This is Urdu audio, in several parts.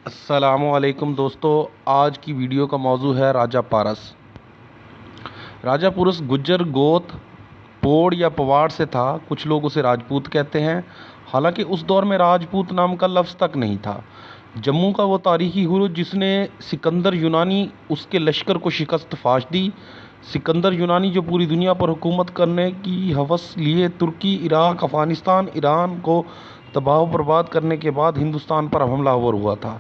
السلام علیکم دوستو، آج کی ویڈیو کا موضوع ہے راجہ پارس۔ راجہ پورس گجر گوت پوڑ یا پواڑ سے تھا۔ کچھ لوگ اسے راجپوت کہتے ہیں، حالانکہ اس دور میں راجپوت نام کا لفظ تک نہیں تھا۔ جموں کا وہ تاریخی عروج جس نے سکندر یونانی اس کے لشکر کو شکست فاش دی۔ سکندر یونانی جو پوری دنیا پر حکومت کرنے کی ہوس لیے ترکی، عراق، افغانستان، ایران کو تباہ و برباد کرنے کے بعد ہندوستان پر حملہ آور ہوا تھا۔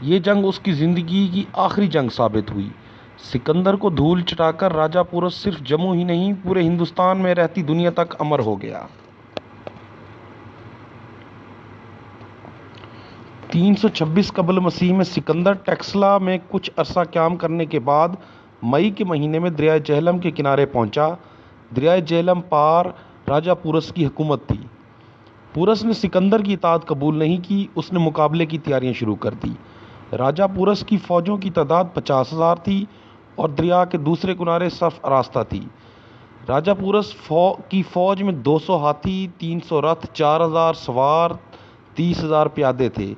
یہ جنگ اس کی زندگی کی آخری جنگ ثابت ہوئی۔ سکندر کو دھول چٹا کر راجہ پورس صرف جموں ہی نہیں پورے ہندوستان میں رہتی دنیا تک امر ہو گیا۔ 326 قبل مسیح میں سکندر ٹیکسلا میں کچھ عرصہ قیام کرنے کے بعد مئی کے مہینے میں دریائے جہلم کے کنارے پہنچا۔ دریائے جہلم پار راجہ پورس کی حکومت تھی۔ پورس نے سکندر کی اطاعت قبول نہیں کی، اس نے مقابلے کی تیاریاں شروع کر دی۔ راجہ پورس کی فوجوں کی تعداد 50,000 تھی اور دریا کے دوسرے کنارے صف آراستہ تھی۔ راجہ پورس کی فوج میں 200 ہاتھی، 300 رتھ، 4,000 سوار، 30,000 پیادے تھے۔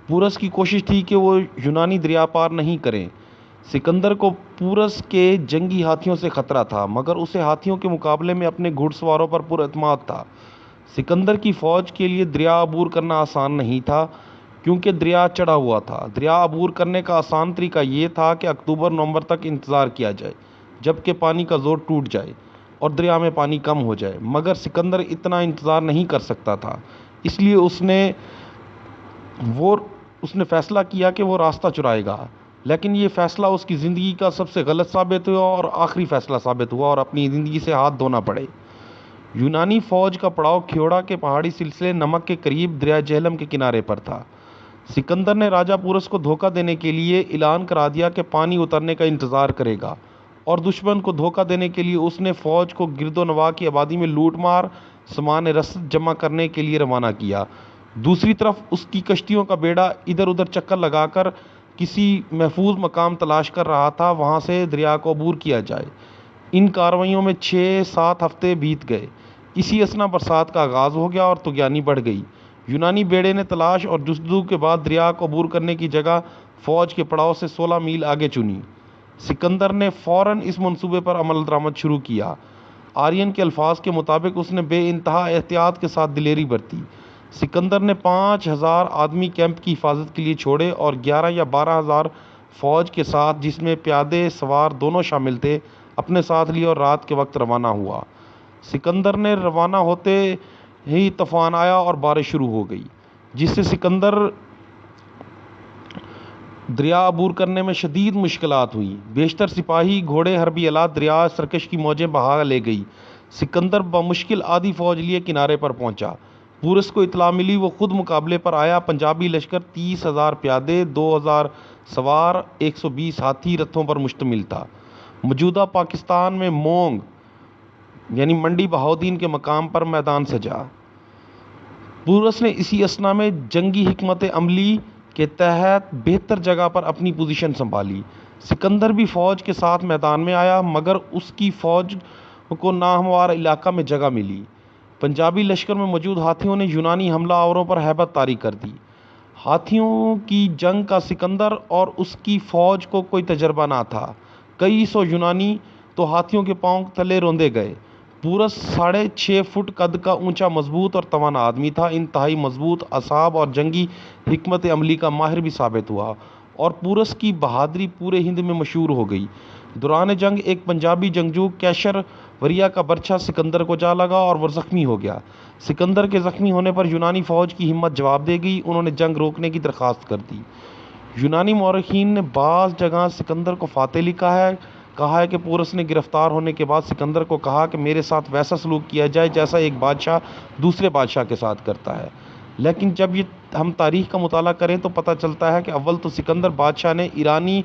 پورس کی کوشش تھی کہ وہ یونانی دریا پار نہیں کریں۔ سکندر کو پورس کے جنگی ہاتھیوں سے خطرہ تھا، مگر اسے ہاتھیوں کے مقابلے میں اپنے گھڑ سواروں پر پر اعتماد تھا۔ سکندر کی فوج کے لیے دریا عبور کرنا آسان نہیں تھا، کیونکہ دریا چڑھا ہوا تھا۔ دریا عبور کرنے کا آسان طریقہ یہ تھا کہ اکتوبر نومبر تک انتظار کیا جائے، جبکہ پانی کا زور ٹوٹ جائے اور دریا میں پانی کم ہو جائے، مگر سکندر اتنا انتظار نہیں کر سکتا تھا۔ اس لیے اس نے فیصلہ کیا کہ وہ راستہ چرائے گا، لیکن یہ فیصلہ اس کی زندگی کا سب سے غلط ثابت ہوا اور آخری فیصلہ ثابت ہوا اور اپنی زندگی سے ہاتھ دھونا پڑے۔ یونانی فوج کا پڑاؤ کھیوڑا کے پہاڑی سلسلے نمک کے قریب دریائے جہلم کے کنارے پر تھا۔ سکندر نے راجہ پورس کو دھوکہ دینے کے لیے اعلان کرا دیا کہ پانی اترنے کا انتظار کرے گا، اور دشمن کو دھوکہ دینے کے لیے اس نے فوج کو گرد و نواح کی آبادی میں لوٹ مار سامان رسد جمع کرنے کے لیے روانہ کیا۔ دوسری طرف اس کی کشتیوں کا بیڑا ادھر ادھر چکر لگا کر کسی محفوظ مقام تلاش کر رہا تھا وہاں سے دریا کو عبور کیا جائے۔ ان کارروائیوں میں 6-7 ہفتے بیت گئے۔ اسی اثنا برسات کا آغاز ہو گیا اور طغیانی بڑھ گئی۔ یونانی بیڑے نے تلاش اور جستجو کے بعد دریا کو عبور کرنے کی جگہ فوج کے پڑاؤ سے 16 میل آگے چنی۔ سکندر نے فوراً اس منصوبے پر عمل درآمد شروع کیا۔ آرین کے الفاظ کے مطابق اس نے بے انتہا احتیاط کے ساتھ دلیری برتی۔ سکندر نے 5,000 آدمی کیمپ کی حفاظت کے لیے چھوڑے اور 11 یا 12,000 فوج کے ساتھ، جس میں پیادے سوار دونوں شامل تھے، اپنے ساتھ لیے اور رات کے وقت روانہ ہوا۔ سکندر نے روانہ ہوتے ہی طوفان آیا اور بارش شروع ہو گئی، جس سے سکندر دریا عبور کرنے میں شدید مشکلات ہوئیں۔ بیشتر سپاہی، گھوڑے، حربی آلات دریا سرکش کی موجیں بہا لے گئی۔ سکندر بمشکل آدھی فوج لیے کنارے پر پہنچا۔ پورس کو اطلاع ملی، وہ خود مقابلے پر آیا۔ پنجابی لشکر 30,000 پیادے، 2,000 سوار، 120 ہاتھی رتھوں پر مشتمل تھا۔ موجودہ پاکستان میں مونگ یعنی منڈی بہاؤدین کے مقام پر میدان سجا۔ پورس نے اسی اثنا میں جنگی حکمت عملی کے تحت بہتر جگہ پر اپنی پوزیشن سنبھالی۔ سکندر بھی فوج کے ساتھ میدان میں آیا، مگر اس کی فوج کو ناہموار علاقہ میں جگہ ملی۔ پنجابی لشکر میں موجود ہاتھیوں نے یونانی حملہ آوروں پر ہیبت طاری کر دی۔ ہاتھیوں کی جنگ کا سکندر اور اس کی فوج کو کوئی تجربہ نہ تھا۔ کئی سو یونانی تو ہاتھیوں کے پاؤں تلے روندے گئے۔ پورس 6.5 فٹ قد کا اونچا، مضبوط اور توانا آدمی تھا۔ انتہائی مضبوط اعصاب اور جنگی حکمت عملی کا ماہر بھی ثابت ہوا، اور پورس کی بہادری پورے ہند میں مشہور ہو گئی۔ دوران جنگ ایک پنجابی جنگجو کیشر وریا کا برچھا سکندر کو جا لگا اور وہ زخمی ہو گیا۔ سکندر کے زخمی ہونے پر یونانی فوج کی ہمت جواب دے گئی، انہوں نے جنگ روکنے کی درخواست کر دی۔ یونانی مورخین نے بعض جگہ سکندر کو فاتح لکھا ہے۔ کہا ہے کہ پورس نے گرفتار ہونے کے بعد سکندر کو کہا کہ میرے ساتھ ویسا سلوک کیا جائے جیسا ایک بادشاہ دوسرے بادشاہ کے ساتھ کرتا ہے۔ لیکن جب ہم تاریخ کا مطالعہ کریں تو پتہ چلتا ہے کہ اول تو سکندر بادشاہ نے ایرانی،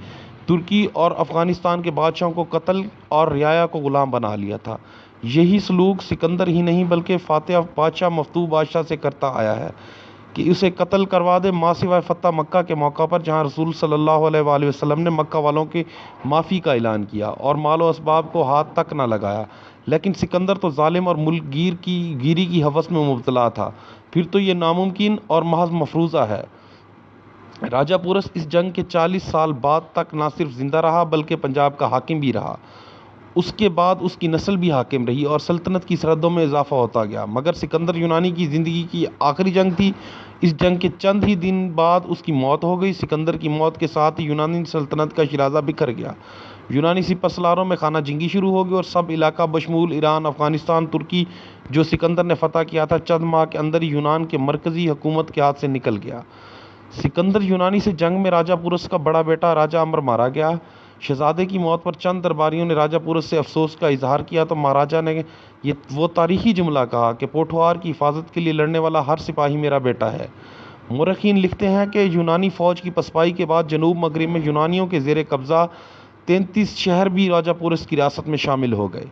ترکی اور افغانستان کے بادشاہوں کو قتل اور رعایا کو غلام بنا لیا تھا۔ یہی سلوک سکندر ہی نہیں بلکہ فاتح بادشاہ مفتوح بادشاہ سے کرتا آیا ہے کہ اسے قتل کروا دے، ماہ سوائے فتح مکہ کے موقع پر، جہاں رسول صلی اللہ علیہ وآلہ وسلم نے مکہ والوں کی معافی کا اعلان کیا اور مال و اسباب کو ہاتھ تک نہ لگایا۔ لیکن سکندر تو ظالم اور ملک گیری کی ہوس میں مبتلا تھا، پھر تو یہ ناممکن اور محض مفروضہ ہے۔ راجہ پورس اس جنگ کے 40 سال بعد تک نہ صرف زندہ رہا بلکہ پنجاب کا حاکم بھی رہا۔ اس کے بعد اس کی نسل بھی حاکم رہی اور سلطنت کی سرحدوں میں اضافہ ہوتا گیا، مگر سکندر یونانی کی زندگی کی آخری جنگ تھی۔ اس جنگ کے چند ہی دن بعد اس کی موت ہو گئی۔ سکندر کی موت کے ساتھ ہی یونانی سلطنت کا شیرازہ بکھر گیا۔ یونانی سپہ سالاروں میں خانہ جنگی شروع ہو گئی اور سب علاقہ بشمول ایران، افغانستان، ترکی جو سکندر نے فتح کیا تھا، چند ماہ کے اندر ہی یونان کے مرکزی حکومت کے ہاتھ سے نکل گیا۔ سکندر یونانی سے جنگ میں راجہ پورس کا بڑا بیٹا راجہ امر مارا گیا۔ شہزادے کی موت پر چند درباریوں نے راجہ پورس سے افسوس کا اظہار کیا تو مہاراجہ نے وہ تاریخی جملہ کہا کہ پوٹھوار کی حفاظت کے لیے لڑنے والا ہر سپاہی میرا بیٹا ہے۔ مورخین لکھتے ہیں کہ یونانی فوج کی پسپائی کے بعد جنوب مغرب میں یونانیوں کے زیر قبضہ 33 شہر بھی راجہ پورس کی ریاست میں شامل ہو گئے۔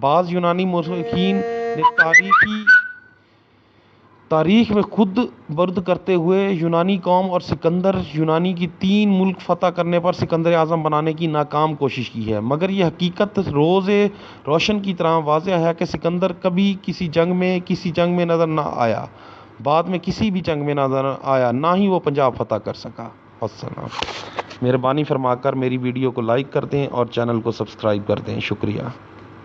بعض یونانی مورخین نے تاریخ میں خود برد کرتے ہوئے یونانی قوم اور سکندر یونانی کی 3 ملک فتح کرنے پر سکندر اعظم بنانے کی ناکام کوشش کی ہے، مگر یہ حقیقت روز روشن کی طرح واضح ہے کہ سکندر کبھی کسی جنگ میں نظر نہ آیا، بعد میں کسی بھی جنگ میں نظر آیا، نہ ہی وہ پنجاب فتح کر سکا۔ السلام۔ مہربانی فرما کر میری ویڈیو کو لائک کر دیں اور چینل کو سبسکرائب کر دیں۔ شکریہ۔